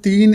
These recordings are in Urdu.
3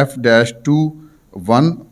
F-21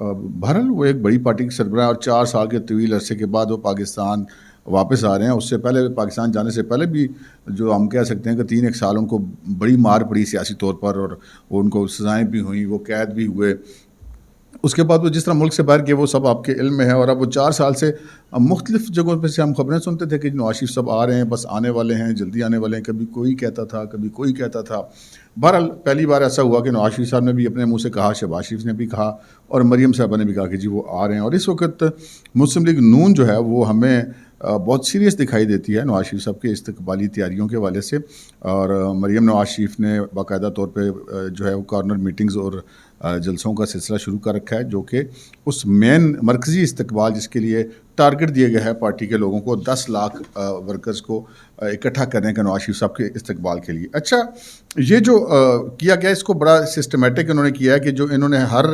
بہرحال وہ ایک بڑی پارٹی کے سربراہ اور 4 سال کے طویل عرصے کے بعد وہ پاکستان واپس آ رہے ہیں. اس سے پہلے پاکستان جانے سے پہلے بھی جو ہم کہہ سکتے ہیں کہ 3 ایک سالوں کو بڑی مار پڑی سیاسی طور پر, اور ان کو سزائیں بھی ہوئیں, وہ قید بھی ہوئے. اس کے بعد وہ جس طرح ملک سے باہر گئے وہ سب آپ کے علم میں ہے. اور اب وہ 4 سال سے مختلف جگہوں پہ سے ہم خبریں سنتے تھے کہ نواز شریف صاحب آ رہے ہیں, بس آنے والے ہیں, جلدی آنے والے ہیں. کبھی کوئی کہتا تھا, کبھی کوئی کہتا تھا. بہرحال پہلی بار ایسا ہوا کہ نواز شریف صاحب نے بھی اپنے منہ سے کہا, شہباز شریف نے بھی کہا, اور مریم صاحبہ نے بھی کہا کہ جی وہ آ رہے ہیں. اور اس وقت مسلم لیگ نون جو ہے وہ ہمیں بہت سیریس دکھائی دیتی ہے نواز شریف صاحب کے استقبالی تیاریوں کے حوالے سے. اور مریم نواز شریف نے باقاعدہ طور پہ جو ہے وہ کارنر میٹنگز اور جلسوں کا سلسلہ شروع کر رکھا ہے, جو کہ اس مین مرکزی استقبال جس کے لیے ٹارگٹ دیا گیا ہے پارٹی کے لوگوں کو 10 لاکھ ورکرز کو اکٹھا کرنے کا نواز شریف صاحب کے استقبال کے لیے. اچھا, یہ جو کیا گیا اس کو بڑا سسٹمیٹک انہوں نے کیا ہے کہ جو انہوں نے ہر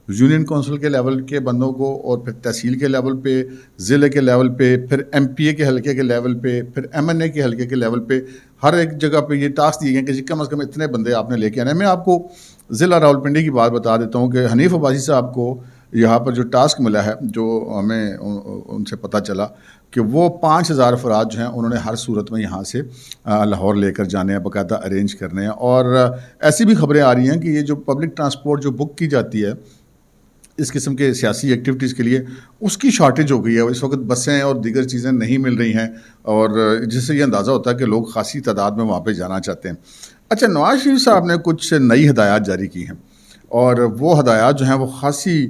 یونین کونسل کے لیول کے بندوں کو, اور پھر تحصیل کے لیول پہ, ضلع کے لیول پہ, پھر ایم پی اے کے حلقے کے لیول پہ, پھر ایم این اے کے حلقے کے لیول پہ, ہر ایک جگہ پہ یہ ٹاسک دیے گئے کہ کم از کم اتنے بندے آپ نے لے کے آنے. میں آپ کو ضلع راولپنڈی کی بات بتا دیتا ہوں کہ حنیف عباسی صاحب کو یہاں پر جو ٹاسک ملا ہے, جو ہمیں ان سے پتہ چلا کہ وہ 5000 افراد جو ہیں انہوں نے ہر صورت میں یہاں سے لاہور لے کر جانے ہیں, باقاعدہ ارینج کرنے ہیں. اور ایسی بھی خبریں آ رہی ہیں کہ یہ جو پبلک ٹرانسپورٹ جو بک کی جاتی ہے اس قسم کے سیاسی ایکٹیویٹیز کے لیے, اس کی شارٹیج ہو گئی ہے. اس وقت بسیں اور دیگر چیزیں نہیں مل رہی ہیں, اور جس سے یہ اندازہ ہوتا ہے کہ لوگ خاصی تعداد میں وہاں پہ جانا چاہتے ہیں. اچھا, نواز شریف صاحب نے کچھ نئی ہدایات جاری کی ہیں, اور وہ ہدایات جو ہیں وہ خاصی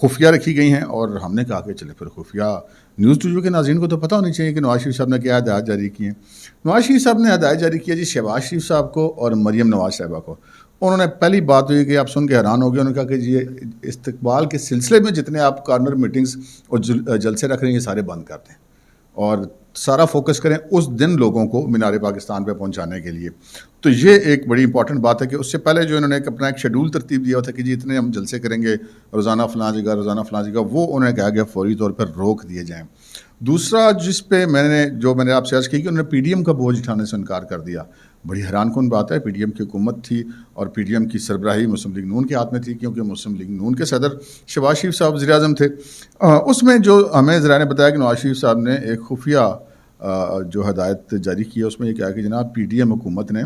خفیہ رکھی گئی ہیں. اور ہم نے کہا کہ چلے پھر خفیہ نیوز ٹو کے ناظرین کو تو پتہ ہونی چاہیے کہ نواز شریف صاحب نے کیا ہدایات جاری کی ہیں. نواز شریف صاحب نے ہدایت جاری کی ہے جی شہباز شریف صاحب کو اور مریم نواز صاحبہ کو. انہوں نے پہلی بات ہوئی کہ آپ سن کے حیران ہو گئے, انہوں نے کہا کہ جی استقبال کے سلسلے میں جتنے آپ کارنر میٹنگز اور جلسے رکھ رہے ہیں یہ سارے بند کر دیں, اور سارا فوکس کریں اس دن لوگوں کو مینار پاکستان پہ پہنچانے کے لیے. تو یہ ایک بڑی امپورٹنٹ بات ہے کہ اس سے پہلے جو انہوں نے اپنا ایک شیڈول ترتیب دیا تھا کہ جی اتنے ہم جلسے کریں گے روزانہ فلاں جگہ, روزانہ فلاں جگہ, وہ انہوں نے کہا کہ فوری طور پر روک دیے جائیں. دوسرا جس پہ میں نے آپ سے عرض کی کہ انہوں نے پی ڈی ایم کا بوجھ اٹھانے سے انکار کر دیا. بڑی حیران کن بات ہے, پی ڈی ایم کی حکومت تھی اور پی ڈی ایم کی سربراہی مسلم لیگ نون کے ہاتھ میں تھی, کیونکہ مسلم لیگ نون کے صدر شہباز شریف صاحب وزیر اعظم تھے. اس میں جو ہمیں ذرائع نے بتایا کہ نواز شریف صاحب نے ایک خفیہ جو ہدایت جاری کی ہے, اس میں یہ کہا کہ جناب پی ڈی ایم حکومت نے,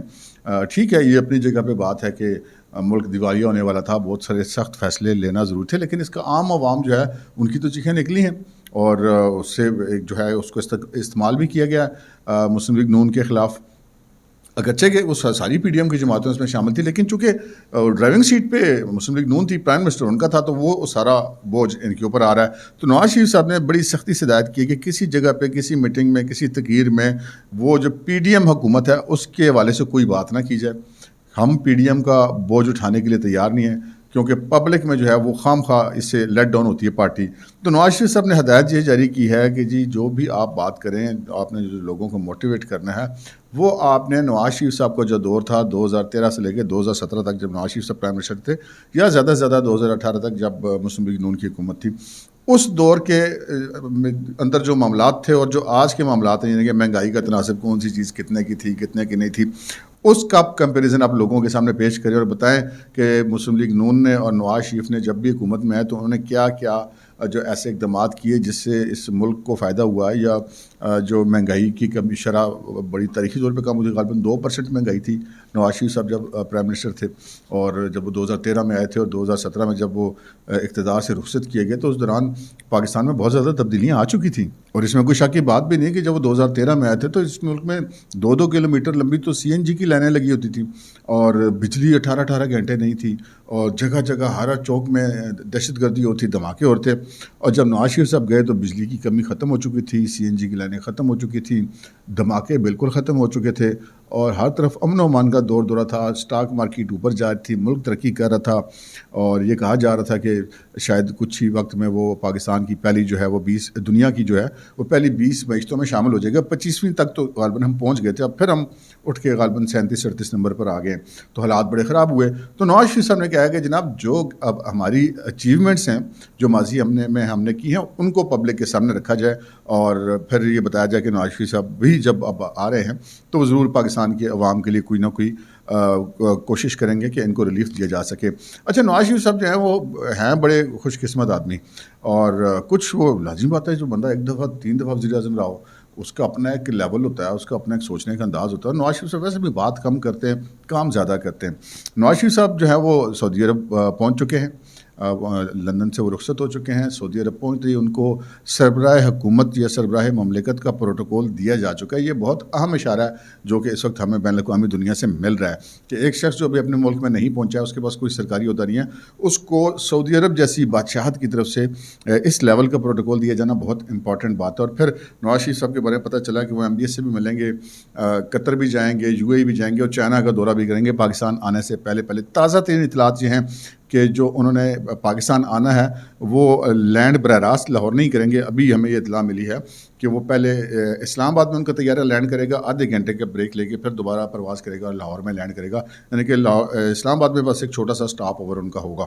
ٹھیک ہے یہ اپنی جگہ پہ بات ہے کہ ملک دیوالیہ ہونے والا تھا, بہت سارے سخت فیصلے لینا ضروری تھے, لیکن اس کا عام عوام جو ہے ان کی تو چیخیں نکلی ہیں, اور اس سے جو ہے اس کو استعمال بھی کیا گیا مسلم لیگ نون کے خلاف. اگرچہ کہ وہ ساری پی ڈی ایم کی جماعتیں اس میں شامل تھی, لیکن چونکہ ڈرائیونگ سیٹ پہ مسلم لیگ نون تھی, پرائم منسٹر ان کا تھا, تو وہ سارا بوجھ ان کے اوپر آ رہا ہے. تو نواز شریف صاحب نے بڑی سختی سے ہدایت کی کہ کسی جگہ پہ, کسی میٹنگ میں, کسی تقریر میں وہ جو پی ڈی ایم حکومت ہے اس کے حوالے سے کوئی بات نہ کی جائے. ہم پی ڈی ایم کا بوجھ اٹھانے کے لیے تیار نہیں ہیں, کیونکہ پبلک میں جو ہے وہ خام خواہ اس سے لیٹ ڈاؤن ہوتی ہے پارٹی. تو نواز شریف صاحب نے ہدایت یہ جاری کی ہے کہ جی جو بھی آپ بات کریں, آپ نے جو لوگوں کو موٹیویٹ کرنا ہے, وہ آپ نے نواز شریف صاحب کا جو دور تھا 2013 سے لے کے 2017 تک جب نواز شریف صاحب پرائم منسٹر تھے, یا زیادہ سے زیادہ 2018 تک جب مسلم لیگ نون کی حکومت تھی, اس دور کے اندر جو معاملات تھے اور جو آج کے معاملات ہیں, یعنی کہ مہنگائی کا تناسب کون سی چیز کتنے کی تھی, کتنے کی نہیں تھی, اس کا کمپیریزن آپ لوگوں کے سامنے پیش کریں اور بتائیں کہ مسلم لیگ نون نے اور نواز شریف نے جب بھی حکومت میں آئے تو انہوں نے کیا کیا جو ایسے اقدامات کیے جس سے اس ملک کو فائدہ ہوا ہے, یا جو مہنگائی کی کمی شرح بڑی تاریخی طور پہ کم ہوئی. غالباً 2% مہنگائی تھی نواز شریف صاحب جب پرائم منسٹر تھے, اور جب وہ 2013 میں آئے تھے اور 2017 میں جب وہ اقتدار سے رخصت کیے گئے, تو اس دوران پاکستان میں بہت زیادہ تبدیلیاں آ چکی تھیں. اور اس میں کوئی شک کی بات بھی نہیں کہ جب وہ 2013 میں آئے تھے تو اس ملک میں 2-2 کلومیٹر لمبی تو سی این جی کی لائنیں لگی ہوتی تھیں, اور بجلی 18-18 گھنٹے نہیں تھی, اور جگہ جگہ ہر چوک میں دہشت گردی ہوتی, دھماکے ہوتے. اور جب نواز شریف صاحب گئے تو بجلی کی کمی ختم ہو چکی تھی, سی این جی کی لائنیں ختم ہو چکی تھیں, دھماکے بالکل ختم ہو چکے تھے, اور ہر طرف امن و امان کا دور دورہ تھا. اسٹاک مارکیٹ اوپر جا رہی تھی, ملک ترقی کر رہا تھا, اور یہ کہا جا رہا تھا کہ شاید کچھ ہی وقت میں وہ پاکستان کی پہلی جو ہے وہ 20 دنیا کی جو ہے وہ پہلی 20 معیشتوں میں شامل ہو جائے گا. 25ویں تک تو غالباً ہم پہنچ گئے تھے, اب پھر ہم اٹھ کے غالباً 37-38 نمبر پر آ گئے, تو حالات بڑے خراب ہوئے. تو نواز شریف صاحب نے کہا کہ جناب جو اب ہماری اچیومنٹس ہیں جو ماضی ہم نے کی ہیں ان کو پبلک کے سامنے رکھا جائے, اور پھر یہ بتایا جائے کہ نواز شریف صاحب بھی جب اب آ رہے ہیں تو وہ ضرور پاکستان کے عوام کے لیے کوئی نہ کوئی کوشش کریں گے کہ ان کو ریلیف دیا جا سکے۔ اچھا، نواز شریف صاحب جو ہیں وہ ہیں بڑے خوش قسمت آدمی، اور کچھ وہ لازمی بات ہے جو بندہ ایک دفعہ 3 دفعہ وزیر اعظم رہا ہو اس کا اپنا ایک لیول ہوتا ہے، اس کا اپنا ایک سوچنے کا انداز ہوتا ہے۔ نواز شریف صاحب ویسے بھی بات کم کرتے ہیں، کام زیادہ کرتے ہیں۔ نواز شریف صاحب جو ہے وہ سعودی عرب پہنچ چکے ہیں، لندن سے وہ رخصت ہو چکے ہیں، سعودی عرب پہنچ رہی، ان کو سربراہ حکومت یا سربراہ مملکت کا پروٹوکول دیا جا چکا ہے۔ یہ بہت اہم اشارہ ہے جو کہ اس وقت ہمیں بین الاقوامی دنیا سے مل رہا ہے کہ ایک شخص جو ابھی اپنے ملک میں نہیں پہنچا ہے، اس کے پاس کوئی سرکاری عہدہ نہیں ہے، اس کو سعودی عرب جیسی بادشاہت کی طرف سے اس لیول کا پروٹوکول دیا جانا بہت امپورٹنٹ بات ہے۔ اور پھر نواز شریف صاحب کے بارے میں پتہ چلا کہ وہ MBS سے بھی ملیں گے، قطر بھی جائیں گے، UAE بھی جائیں گے، اور چائنا کا دورہ بھی کریں گے پاکستان آنے سے پہلے۔ تازہ ترین اطلاعات یہ ہیں کہ جو انہوں نے پاکستان آنا ہے وہ لینڈ براہ راست لاہور نہیں کریں گے۔ ابھی ہمیں یہ اطلاع ملی ہے کہ وہ پہلے اسلام آباد میں ان کا طیارہ لینڈ کرے گا، آدھے گھنٹے کا بریک لے کے پھر دوبارہ پرواز کرے گا اور لاہور میں لینڈ کرے گا، یعنی کہ اسلام آباد میں بس ایک چھوٹا سا سٹاپ اوور ان کا ہوگا،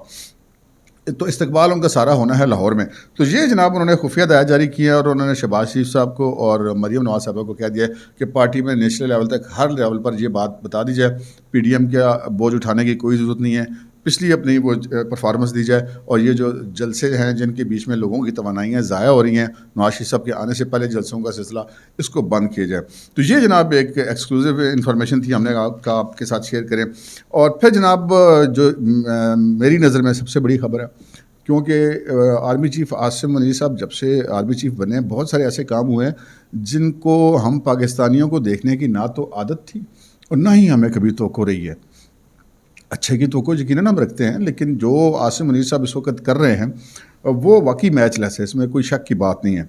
تو استقبال ان کا سارا ہونا ہے لاہور میں۔ تو یہ جناب انہوں نے خفیہ ہدایات جاری کی ہیں، اور انہوں نے شہباز شریف صاحب کو اور مریم نواز صاحبہ کو کہہ دیا ہے کہ پارٹی میں نیشنل لیول تک ہر لیول پر یہ بات بتا دی جائے، PDM کا بوجھ اٹھانے کی کوئی ضرورت نہیں ہے، پچھلی اپنی وہ پرفارمنس دی جائے، اور یہ جو جلسے ہیں جن کے بیچ میں لوگوں کی توانائیاں ضائع ہو رہی ہیں نواز شریف صاحب کے آنے سے پہلے، جلسوں کا سلسلہ اس کو بند کیا جائے۔ تو یہ جناب ایک ایکسکلوزیو انفارمیشن تھی، ہم نے کہا آپ کے ساتھ شیئر کریں۔ اور پھر جناب جو میری نظر میں سب سے بڑی خبر ہے، کیونکہ آرمی چیف عاصم منیر صاحب جب سے آرمی چیف بنے بہت سارے ایسے کام ہوئے ہیں جن کو ہم پاکستانیوں کو دیکھنے کی نہ تو عادت تھی اور نہ ہی ہمیں کبھی توقع رہی ہے۔ اچھے کی توقع یقیناً ہم رکھتے ہیں، لیکن جو عاصم منیر صاحب اس وقت کر رہے ہیں وہ واقعی میچ لیس ہے، اس میں کوئی شک کی بات نہیں ہے۔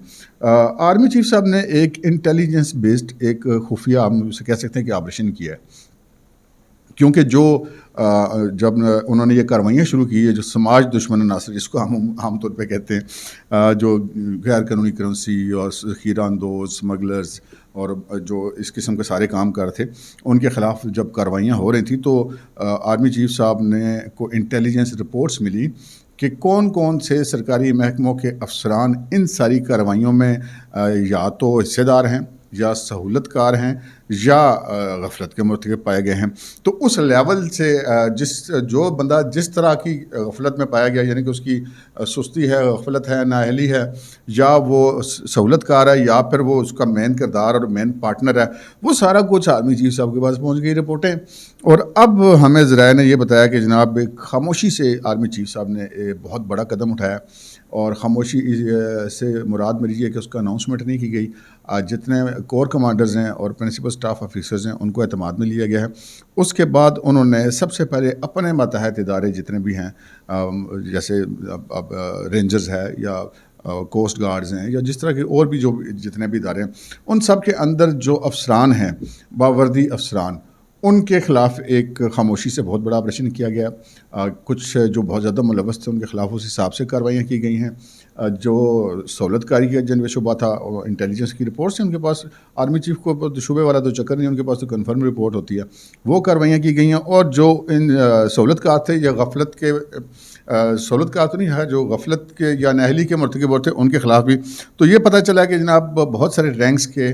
آرمی چیف صاحب نے ایک انٹیلیجنس بیسڈ ایک خفیہ ہم اسے کہہ سکتے ہیں کہ آپریشن کیا ہے، کیونکہ جو جب انہوں نے یہ کاروائیاں شروع کی ہے، جو سماج دشمن عناصر جس کو ہم عام طور پہ کہتے ہیں، جو غیر قانونی کرنسی اور ذخیرہ اندوز، اسمگلرز اور جو اس قسم کے سارے کام کر تھے، ان کے خلاف جب کاروائیاں ہو رہی تھیں تو آرمی چیف صاحب نے کو انٹیلیجنس رپورٹس ملی کہ کون کون سے سرکاری محکموں کے افسران ان ساری کارروائیوں میں یا تو حصے دار ہیں یا سہولت کار ہیں یا غفلت کے مرتکب پائے گئے ہیں۔ تو اس لیول سے جو بندہ جس طرح کی غفلت میں پایا گیا، یعنی کہ اس کی سستی ہے، غفلت ہے، نااہلی ہے، یا وہ سہولت کار ہے، یا پھر وہ اس کا مین کردار اور مین پارٹنر ہے، وہ سارا کچھ آرمی چیف صاحب کے پاس پہنچ گئی رپورٹیں۔ اور اب ہمیں ذرائع نے یہ بتایا کہ جناب خاموشی سے آرمی چیف صاحب نے بہت بڑا قدم اٹھایا، اور خاموشی سے مراد میری یہ کہ اس کا اناؤنسمنٹ نہیں کی گئی۔ جتنے کور کمانڈرز ہیں اور پرنسپل سٹاف آفیسرز ہیں ان کو اعتماد میں لیا گیا ہے۔ اس کے بعد انہوں نے سب سے پہلے اپنے ماتحت ادارے جتنے بھی ہیں، جیسے اب رینجرز ہے یا کوسٹ گارڈز ہیں یا جس طرح کے اور بھی جو جتنے بھی ادارے ہیں، ان سب کے اندر جو افسران ہیں، باوردی افسران، ان کے خلاف ایک خاموشی سے بہت بڑا آپریشن کیا گیا۔ کچھ جو بہت زیادہ ملوث تھے ان کے خلاف اس حساب سے کارروائیاں کی گئی ہیں۔ جو سہولت کاری کا جن میں شبہ تھا، انٹیلیجنس کی رپورٹ سے ان کے پاس، آرمی چیف کو شبے والا تو چکر نہیں، ان کے پاس تو کنفرم رپورٹ ہوتی ہے، وہ کارروائیاں کی گئی ہیں۔ اور جو ان سہولت کار تھے یا غفلت کے سہولت کار تو نہیں ہے، جو غفلت کے یا نااہلی کے مرتکب ہوتے ان کے خلاف بھی، تو یہ پتہ چلا کہ جناب بہت سارے رینکس کے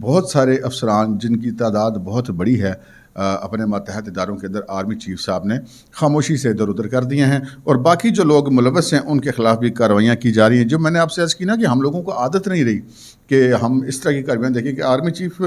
بہت سارے افسران جن کی تعداد بہت بڑی ہے اپنے ماتحت اداروں کے اندر آرمی چیف صاحب نے خاموشی سے ادھر ادھر کر دیے ہیں، اور باقی جو لوگ ملوث ہیں ان کے خلاف بھی کارروائیاں کی جا رہی ہیں۔ جو میں نے آپ سے عرض کی نا کہ ہم لوگوں کو عادت نہیں رہی کہ ہم اس طرح کی کارروائیاں دیکھیں، کہ آرمی چیف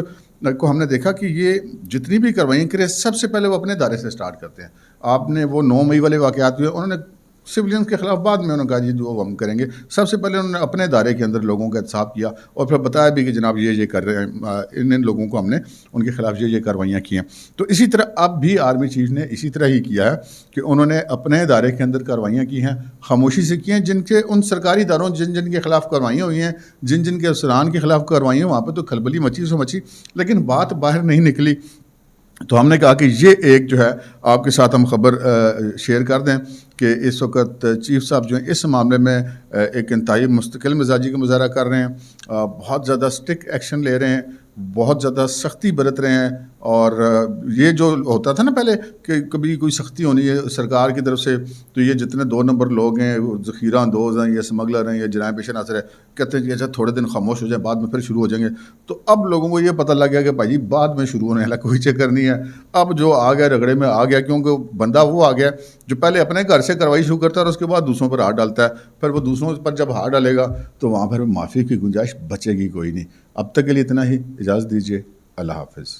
کو ہم نے دیکھا کہ یہ جتنی بھی کارروائیاں کرے سب سے پہلے وہ اپنے ادارے سے سٹارٹ کرتے ہیں۔ آپ نے وہ 9 مئی والے واقعات ہوئے، انہوں نے سولینس کے خلاف بعد میں انہوں نے کہا جی جو ہم کریں گے، سب سے پہلے انہوں نے اپنے ادارے کے اندر لوگوں کا احتساب کیا اور پھر بتایا بھی کہ جناب یہ کر رہے ہیں، ان لوگوں کو ہم نے ان کے خلاف یہ کارروائیاں کی ہیں۔ تو اسی طرح اب بھی آرمی چیف نے اسی طرح ہی کیا ہے کہ انہوں نے اپنے ادارے کے اندر کارروائیاں کی ہیں، خاموشی سے کی ہیں، جن کے ان سرکاری اداروں جن کے خلاف کارروائیاں ہوئی ہیں، جن کے افسران کے خلاف کارروائیاں، وہاں پہ تو کھلبلی مچی سو مچی، لیکن بات باہر نہیں نکلی۔ تو ہم نے کہا کہ یہ ایک جو ہے آپ کے ساتھ ہم خبر شیئر کر دیں کہ اس وقت چیف صاحب جو ہیں اس معاملے میں ایک انتہائی مستقل مزاجی کا مظاہرہ کر رہے ہیں، بہت زیادہ اسٹرکٹ ایکشن لے رہے ہیں، بہت زیادہ سختی برت رہے ہیں، اور یہ جو ہوتا تھا نا پہلے کہ کبھی کوئی سختی ہونی ہے سرکار کی طرف سے، تو یہ جتنے 2 نمبر لوگ ہیں، ذخیرہ اندوز ہیں یا اسمگلر ہیں یا جرائم پیشہ ناصر ہے، کہتے ہیں کہ اچھا تھوڑے دن خاموش ہو جائیں، بعد میں پھر شروع ہو جائیں گے. تو اب لوگوں کو یہ پتہ لگ گیا کہ بھائی بعد میں شروع ہونے والا کوئی چکر نہیں ہے. اب جو آ گیا رگڑے میں آ گیا، کیونکہ بندہ وہ آ گیا جو پہلے اپنے گھر سے کارروائی شروع کرتا ہے اور اس کے بعد دوسروں پر ہاتھ ڈالتا ہے. پھر وہ دوسروں پر جب ہاتھ ڈالے گا تو وہاں پھر معافی کی گنجائش بچے گی کوئی نہیں. اب تک کے لیے اتنا ہی، اجازت دیجیے، اللہ حافظ.